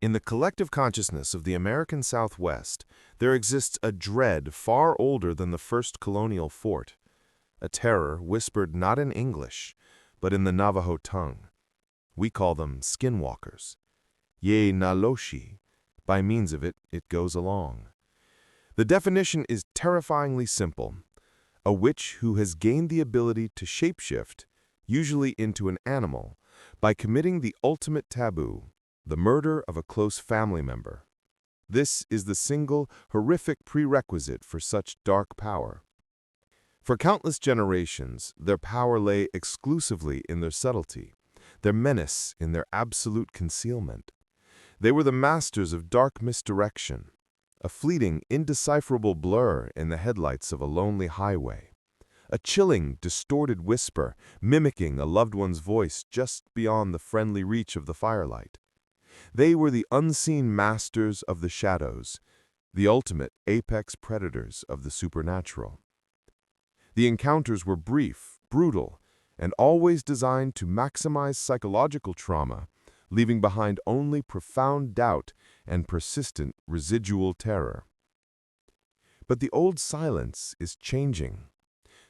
In the collective consciousness of the American Southwest, there exists a dread far older than the first colonial fort, a terror whispered not in English, but in the Navajo tongue. We call them Skinwalkers. Ye na loshi. By means of it, it goes along. The definition is terrifyingly simple. A witch who has gained the ability to shapeshift, usually into an animal, by committing the ultimate taboo, the murder of a close family member. This is the single, horrific prerequisite for such dark power. For countless generations, their power lay exclusively in their subtlety, their menace in their absolute concealment. They were the masters of dark misdirection, a fleeting, indecipherable blur in the headlights of a lonely highway, a chilling, distorted whisper mimicking a loved one's voice just beyond the friendly reach of the firelight. They were the unseen masters of the shadows, the ultimate apex predators of the supernatural. The encounters were brief, brutal, and always designed to maximize psychological trauma, leaving behind only profound doubt and persistent residual terror. But the old silence is changing.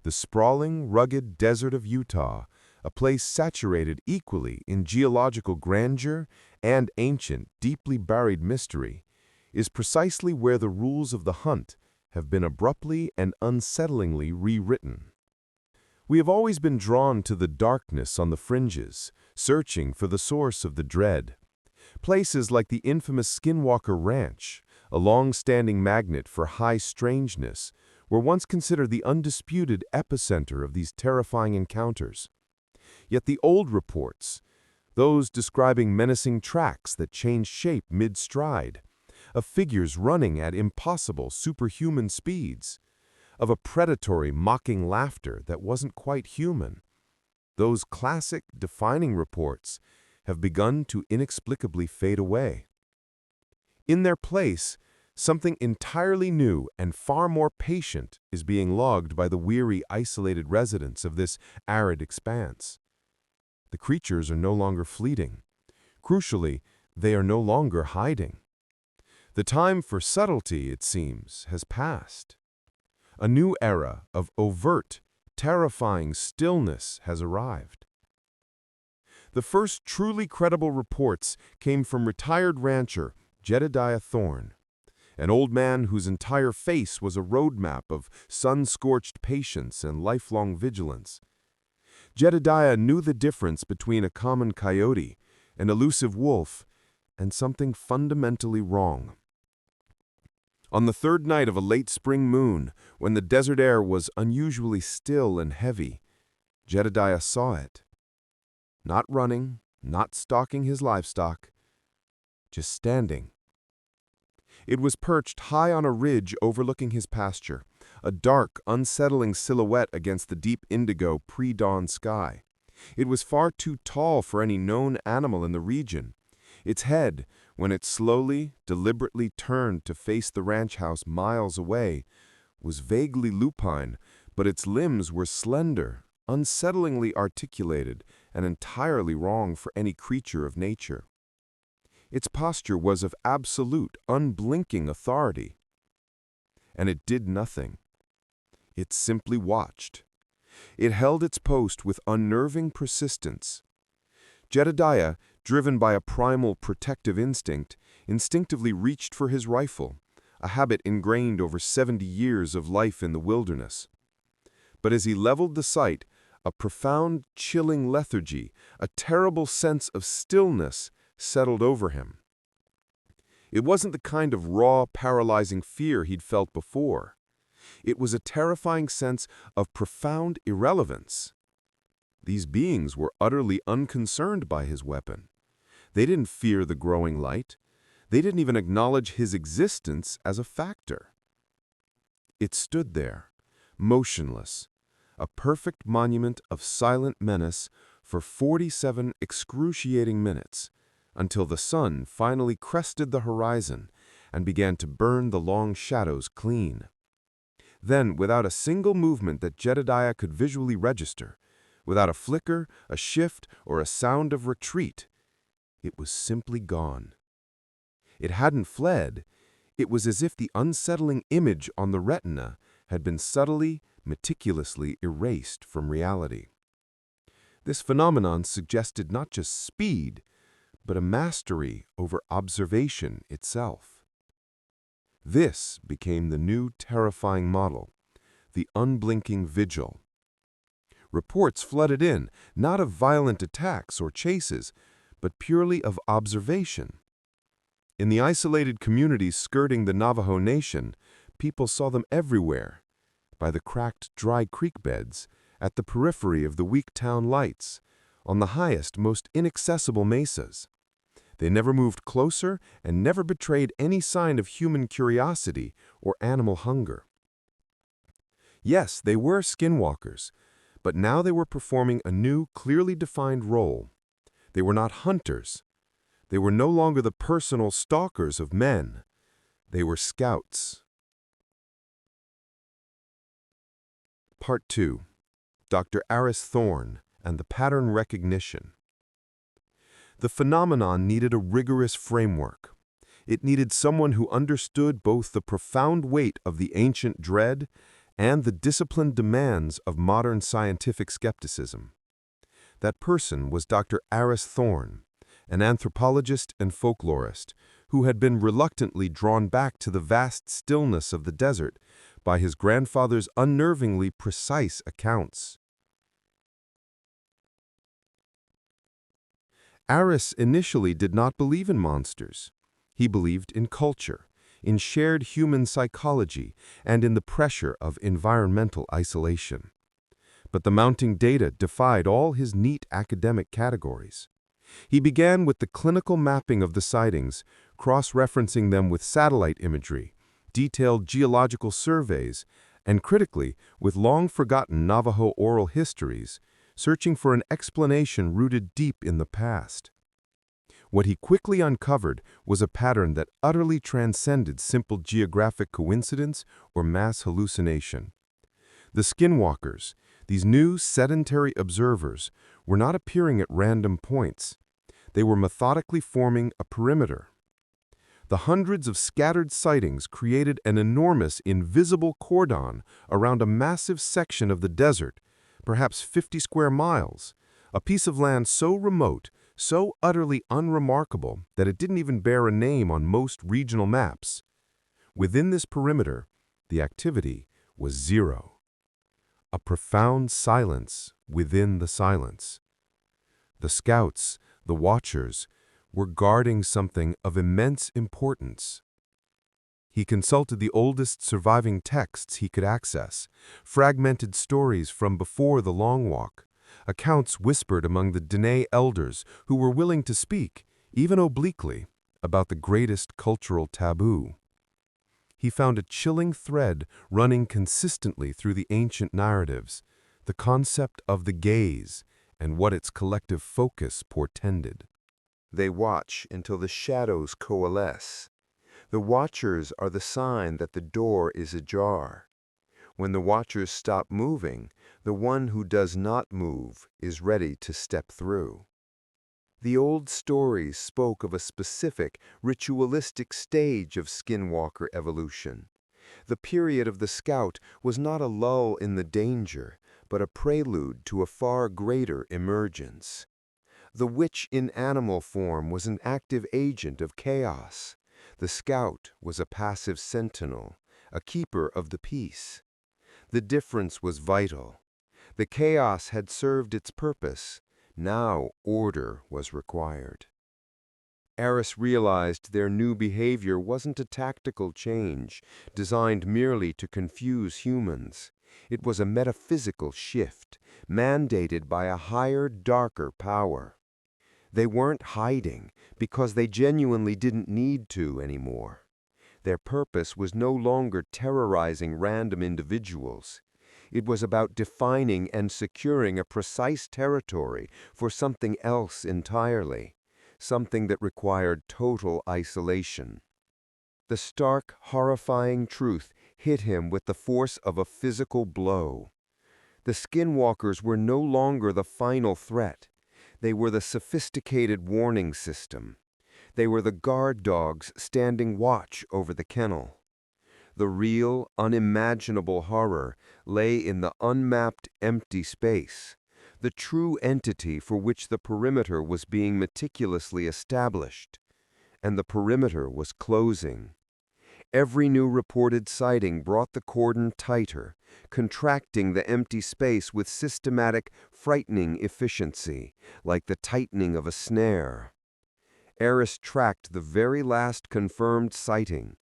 The sprawling, rugged desert of Utah, a place saturated equally in geological grandeur and ancient, deeply buried mystery, is precisely where the rules of the hunt have been abruptly and unsettlingly rewritten. We have always been drawn to the darkness on the fringes, searching for the source of the dread. Places like the infamous Skinwalker Ranch, a long-standing magnet for high strangeness, were once considered the undisputed epicenter of these terrifying encounters. Yet the old reports, those describing menacing tracks that changed shape mid-stride, of figures running at impossible superhuman speeds, of a predatory mocking laughter that wasn't quite human, those classic defining reports have begun to inexplicably fade away. In their place, something entirely new and far more patient is being logged by the weary, isolated residents of this arid expanse. The creatures are no longer fleeting. Crucially, they are no longer hiding. The time for subtlety, it seems, has passed. A new era of overt, terrifying stillness has arrived. The first truly credible reports came from retired rancher Jedediah Thorne, an old man whose entire face was a roadmap of sun-scorched patience and lifelong vigilance. Jedediah knew the difference between a common coyote, an elusive wolf, and something fundamentally wrong. On the third night of a late spring moon, when the desert air was unusually still and heavy, Jedediah saw it. Not running, not stalking his livestock, just standing. It was perched high on a ridge overlooking his pasture, a dark, unsettling silhouette against the deep indigo pre-dawn sky. It was far too tall for any known animal in the region. Its head, when it slowly, deliberately turned to face the ranch house miles away, was vaguely lupine, but its limbs were slender, unsettlingly articulated, and entirely wrong for any creature of nature. Its posture was of absolute, unblinking authority. And it did nothing. It simply watched. It held its post with unnerving persistence. Jedediah, driven by a primal protective instinct, instinctively reached for his rifle, a habit ingrained over 70 years of life in the wilderness. But as he leveled the sight, a profound, chilling lethargy, a terrible sense of stillness, settled over him. It wasn't the kind of raw, paralyzing fear he'd felt before. It was a terrifying sense of profound irrelevance. These beings were utterly unconcerned by his weapon. They didn't fear the growing light. They didn't even acknowledge his existence as a factor. It stood there, motionless, a perfect monument of silent menace for 47 excruciating minutes, until the sun finally crested the horizon and began to burn the long shadows clean. Then, without a single movement that Jedediah could visually register, without a flicker, a shift, or a sound of retreat, it was simply gone. It hadn't fled. It was as if the unsettling image on the retina had been subtly, meticulously erased from reality. This phenomenon suggested not just speed, but a mastery over observation itself. This became the new terrifying model, the unblinking vigil. Reports flooded in, not of violent attacks or chases, but purely of observation. In the isolated communities skirting the Navajo Nation, people saw them everywhere, by the cracked, dry creek beds, at the periphery of the weak town lights, on the highest, most inaccessible mesas. They never moved closer and never betrayed any sign of human curiosity or animal hunger. Yes, they were skinwalkers, but now they were performing a new, clearly defined role. They were not hunters. They were no longer the personal stalkers of men. They were scouts. Part 2. Dr. Aris Thorne and the Pattern Recognition. The phenomenon needed a rigorous framework. It needed someone who understood both the profound weight of the ancient dread and the disciplined demands of modern scientific skepticism. That person was Dr. Aris Thorne, an anthropologist and folklorist who had been reluctantly drawn back to the vast stillness of the desert by his grandfather's unnervingly precise accounts. Aris initially did not believe in monsters. He believed in culture, in shared human psychology, and in the pressure of environmental isolation. But the mounting data defied all his neat academic categories. He began with the clinical mapping of the sightings, cross-referencing them with satellite imagery, detailed geological surveys, and critically, with long-forgotten Navajo oral histories, searching for an explanation rooted deep in the past. What he quickly uncovered was a pattern that utterly transcended simple geographic coincidence or mass hallucination. The Skinwalkers, these new sedentary observers, were not appearing at random points. They were methodically forming a perimeter. The hundreds of scattered sightings created an enormous invisible cordon around a massive section of the desert, perhaps 50 square miles, a piece of land so remote, so utterly unremarkable that it didn't even bear a name on most regional maps. Within this perimeter, the activity was zero. A profound silence within the silence. The scouts, the watchers, were guarding something of immense importance. He consulted the oldest surviving texts he could access, fragmented stories from before the Long Walk, accounts whispered among the Dene elders who were willing to speak, even obliquely, about the greatest cultural taboo. He found a chilling thread running consistently through the ancient narratives, the concept of the gaze and what its collective focus portended. They watch until the shadows coalesce. The watchers are the sign that the door is ajar. When the watchers stop moving, the one who does not move is ready to step through. The old stories spoke of a specific, ritualistic stage of Skinwalker evolution. The period of the scout was not a lull in the danger, but a prelude to a far greater emergence. The witch in animal form was an active agent of chaos. The scout was a passive sentinel, a keeper of the peace. The difference was vital. The chaos had served its purpose. Now order was required. Aris realized their new behavior wasn't a tactical change, designed merely to confuse humans. It was a metaphysical shift, mandated by a higher, darker power. They weren't hiding because they genuinely didn't need to anymore. Their purpose was no longer terrorizing random individuals. It was about defining and securing a precise territory for something else entirely, something that required total isolation. The stark, horrifying truth hit him with the force of a physical blow. The Skinwalkers were no longer the final threat. They were the sophisticated warning system. They were the guard dogs standing watch over the kennel. The real, unimaginable horror lay in the unmapped empty space, the true entity for which the perimeter was being meticulously established. And the perimeter was closing. Every new reported sighting brought the cordon tighter, contracting the empty space with systematic, frightening efficiency, like the tightening of a snare. Eris tracked the very last confirmed sighting,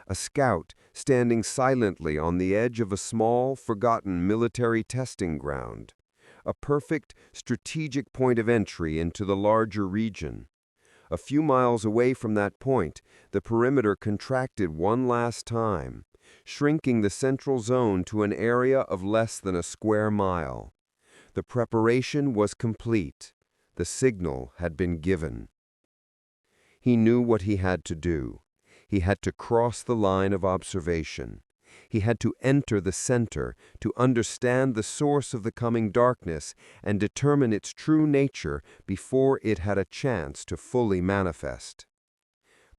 a scout standing silently on the edge of a small, forgotten military testing ground, a perfect, strategic point of entry into the larger region. A few miles away from that point, the perimeter contracted one last time, shrinking the central zone to an area of less than a square mile. The preparation was complete. The signal had been given. He knew what he had to do. He had to cross the line of observation. He had to enter the center to understand the source of the coming darkness and determine its true nature before it had a chance to fully manifest.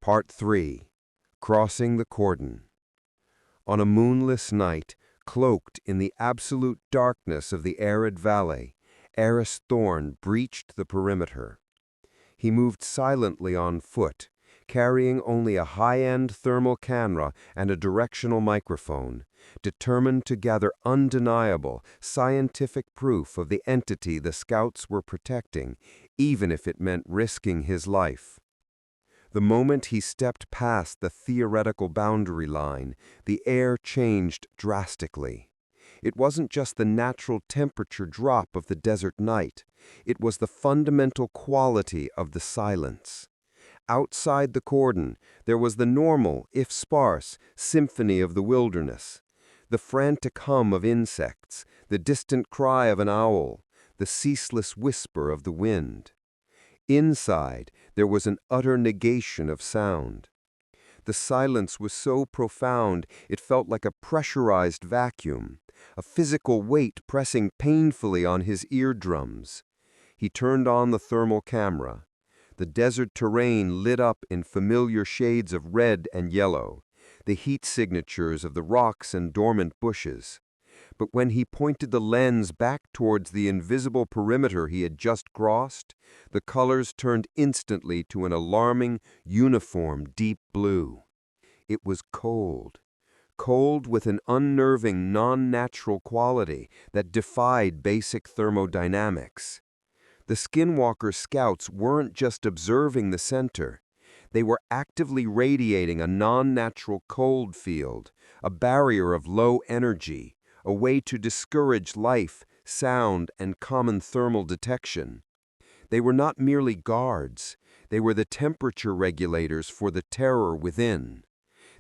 Part 3. Crossing the Cordon. On a moonless night, cloaked in the absolute darkness of the arid valley, Eris Thorn breached the perimeter. He moved silently on foot, carrying only a high-end thermal camera and a directional microphone, determined to gather undeniable, scientific proof of the entity the scouts were protecting, even if it meant risking his life. The moment he stepped past the theoretical boundary line, the air changed drastically. It wasn't just the natural temperature drop of the desert night. It was the fundamental quality of the silence. Outside the cordon, there was the normal, if sparse, symphony of the wilderness, the frantic hum of insects, the distant cry of an owl, the ceaseless whisper of the wind. Inside, there was an utter negation of sound. The silence was so profound it felt like a pressurized vacuum, a physical weight pressing painfully on his eardrums. He turned on the thermal camera. The desert terrain lit up in familiar shades of red and yellow, the heat signatures of the rocks and dormant bushes. But when he pointed the lens back towards the invisible perimeter he had just crossed, the colors turned instantly to an alarming, uniform deep blue. It was cold. Cold with an unnerving, non-natural quality that defied basic thermodynamics. The Skinwalker scouts weren't just observing the center. They were actively radiating a non-natural cold field, a barrier of low energy, a way to discourage life, sound, and common thermal detection. They were not merely guards. They were the temperature regulators for the terror within.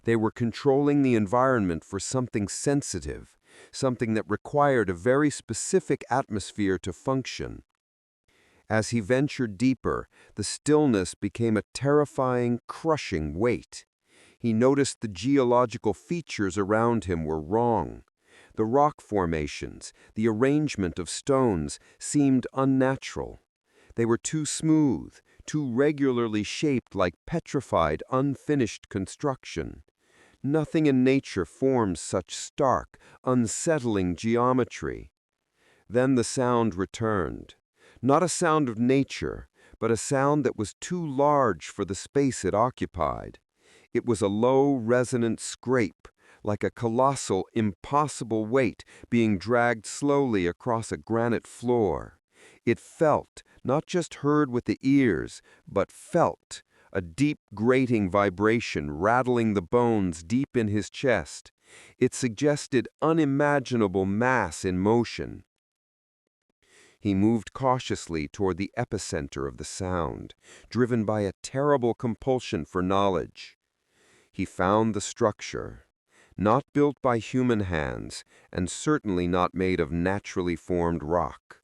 They were controlling the environment for something sensitive, something that required a very specific atmosphere to function. As he ventured deeper, the stillness became a terrifying, crushing weight. He noticed the geological features around him were wrong. The rock formations, the arrangement of stones, seemed unnatural. They were too smooth, too regularly shaped like petrified, unfinished construction. Nothing in nature forms such stark, unsettling geometry. Then the sound returned. Not a sound of nature, but a sound that was too large for the space it occupied. It was a low, resonant scrape, like a colossal, impossible weight being dragged slowly across a granite floor. It felt, not just heard with the ears, but felt, a deep, grating vibration rattling the bones deep in his chest. It suggested unimaginable mass in motion. He moved cautiously toward the epicenter of the sound, driven by a terrible compulsion for knowledge. He found the structure, not built by human hands, and certainly not made of naturally formed rock.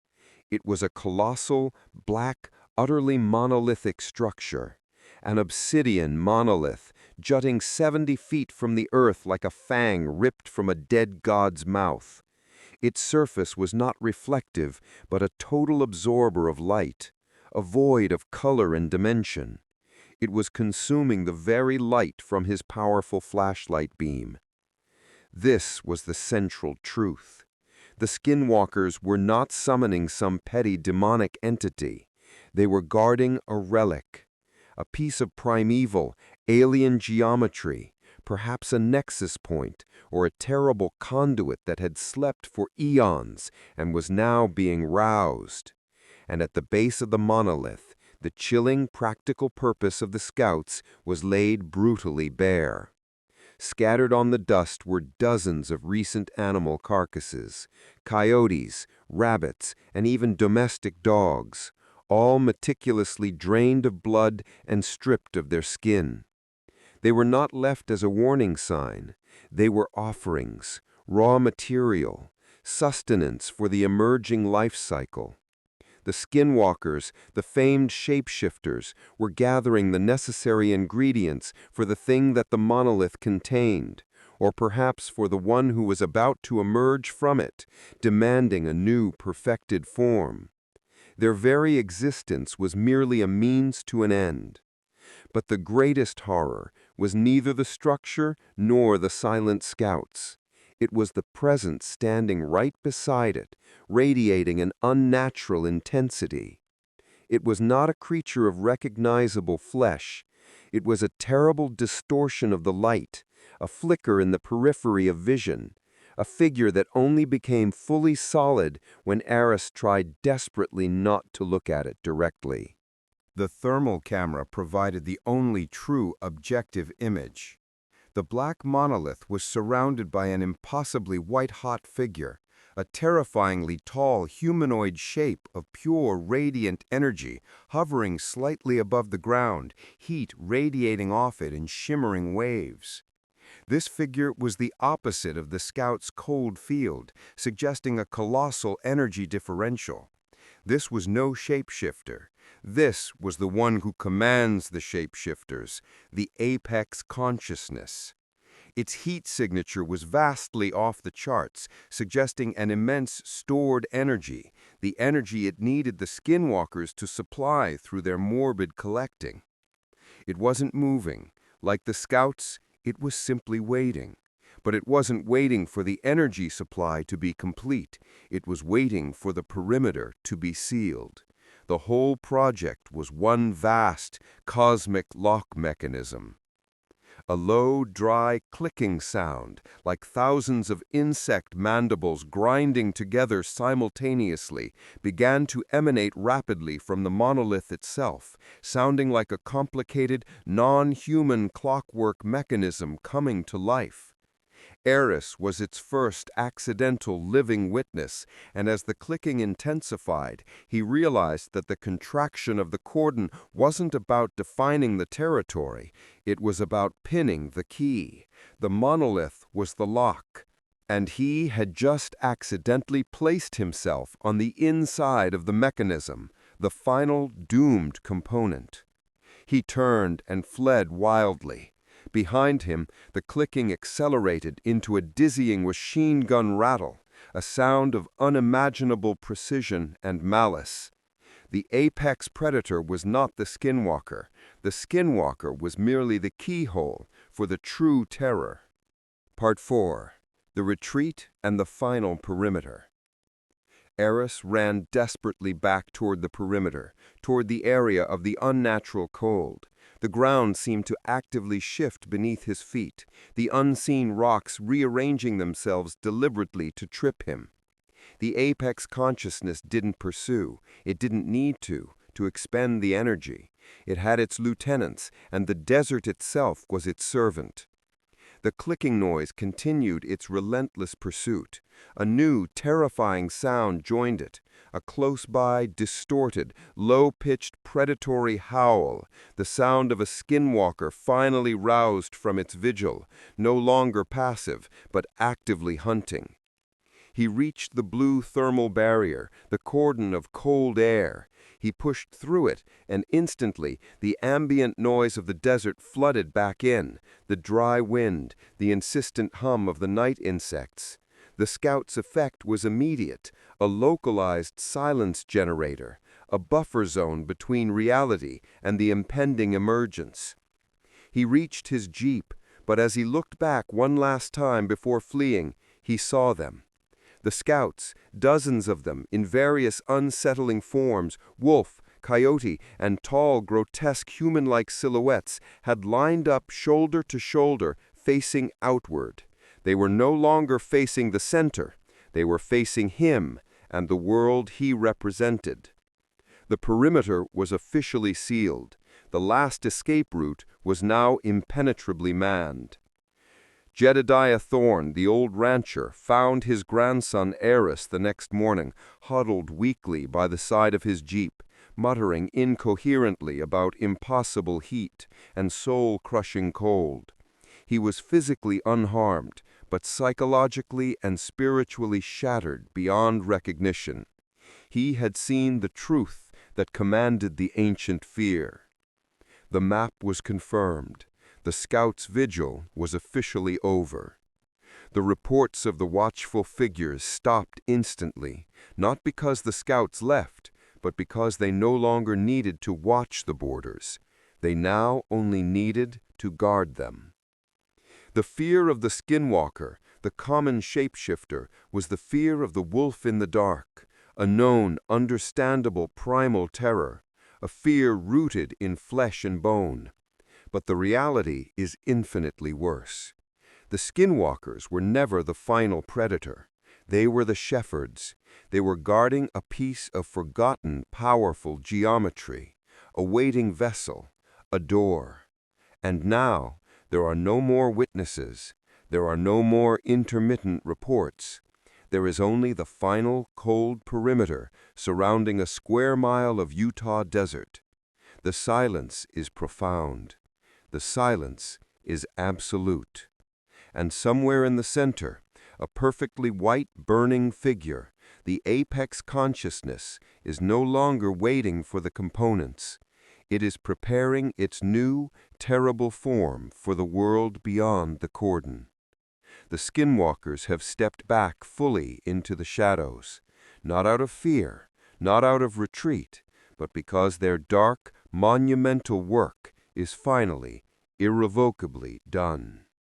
It was a colossal, black, utterly monolithic structure, an obsidian monolith jutting 70 feet from the earth like a fang ripped from a dead god's mouth. Its surface was not reflective, but a total absorber of light, a void of color and dimension. It was consuming the very light from his powerful flashlight beam. This was the central truth. The Skinwalkers were not summoning some petty demonic entity. They were guarding a relic, a piece of primeval, alien geometry, perhaps a nexus point or a terrible conduit that had slept for eons and was now being roused. And at the base of the monolith, the chilling practical purpose of the scouts was laid brutally bare. Scattered on the dust were dozens of recent animal carcasses, coyotes, rabbits, and even domestic dogs, all meticulously drained of blood and stripped of their skin. They were not left as a warning sign. They were offerings, raw material, sustenance for the emerging life cycle. The Skinwalkers, the famed shapeshifters, were gathering the necessary ingredients for the thing that the monolith contained, or perhaps for the one who was about to emerge from it, demanding a new perfected form. Their very existence was merely a means to an end. But the greatest horror was neither the structure nor the silent scouts. It was the presence standing right beside it, radiating an unnatural intensity. It was not a creature of recognizable flesh. It was a terrible distortion of the light, a flicker in the periphery of vision, a figure that only became fully solid when Eris tried desperately not to look at it directly. The thermal camera provided the only true objective image. The black monolith was surrounded by an impossibly white-hot figure, a terrifyingly tall humanoid shape of pure radiant energy hovering slightly above the ground, heat radiating off it in shimmering waves. This figure was the opposite of the scouts' cold field, suggesting a colossal energy differential. This was no shapeshifter. This was the one who commands the shapeshifters, the apex consciousness. Its heat signature was vastly off the charts, suggesting an immense stored energy, the energy it needed the Skinwalkers to supply through their morbid collecting. It wasn't moving. Like the scouts, it was simply waiting. But it wasn't waiting for the energy supply to be complete. It was waiting for the perimeter to be sealed. The whole project was one vast, cosmic lock mechanism. A low, dry, clicking sound, like thousands of insect mandibles grinding together simultaneously, began to emanate rapidly from the monolith itself, sounding like a complicated, non-human clockwork mechanism coming to life. Eris was its first accidental living witness, and as the clicking intensified, he realized that the contraction of the cordon wasn't about defining the territory, it was about pinning the key. The monolith was the lock, and he had just accidentally placed himself on the inside of the mechanism, the final doomed component. He turned and fled wildly. Behind him, the clicking accelerated into a dizzying machine gun rattle, a sound of unimaginable precision and malice. The apex predator was not the Skinwalker. The Skinwalker was merely the keyhole for the true terror. Part 4. The Retreat and the Final Perimeter. Eris ran desperately back toward the perimeter, toward the area of the unnatural cold. The ground seemed to actively shift beneath his feet, the unseen rocks rearranging themselves deliberately to trip him. The apex consciousness didn't pursue. It didn't need to expend the energy. It had its lieutenants, and the desert itself was its servant. The clicking noise continued its relentless pursuit. A new, terrifying sound joined it, a close-by, distorted, low-pitched predatory howl, the sound of a Skinwalker finally roused from its vigil, no longer passive, but actively hunting. He reached the blue thermal barrier, the cordon of cold air. He pushed through it, and instantly the ambient noise of the desert flooded back in, the dry wind, the insistent hum of the night insects. The scout's effect was immediate, a localized silence generator, a buffer zone between reality and the impending emergence. He reached his jeep, but as he looked back one last time before fleeing, he saw them. The scouts, dozens of them, in various unsettling forms, wolf, coyote, and tall, grotesque human-like silhouettes, had lined up shoulder to shoulder, facing outward. They were no longer facing the center. They were facing him and the world he represented. The perimeter was officially sealed. The last escape route was now impenetrably manned. Jedediah Thorne, the old rancher, found his grandson Eris the next morning, huddled weakly by the side of his jeep, muttering incoherently about impossible heat and soul-crushing cold. He was physically unharmed, but psychologically and spiritually shattered beyond recognition. He had seen the truth that commanded the ancient fear. The map was confirmed. The scouts' vigil was officially over. The reports of the watchful figures stopped instantly, not because the scouts left, but because they no longer needed to watch the borders. They now only needed to guard them. The fear of the Skinwalker, the common shapeshifter, was the fear of the wolf in the dark, a known, understandable primal terror, a fear rooted in flesh and bone. But the reality is infinitely worse. The Skinwalkers were never the final predator. They were the shepherds. They were guarding a piece of forgotten, powerful geometry, a waiting vessel, a door. And now, there are no more witnesses. There are no more intermittent reports. There is only the final, cold perimeter surrounding a square mile of Utah desert. The silence is profound. The silence is absolute. And somewhere in the center, a perfectly white burning figure, the apex consciousness, is no longer waiting for the components. It is preparing its new, terrible form for the world beyond the cordon. The Skinwalkers have stepped back fully into the shadows, not out of fear, not out of retreat, but because their dark, monumental work is finally, irrevocably done.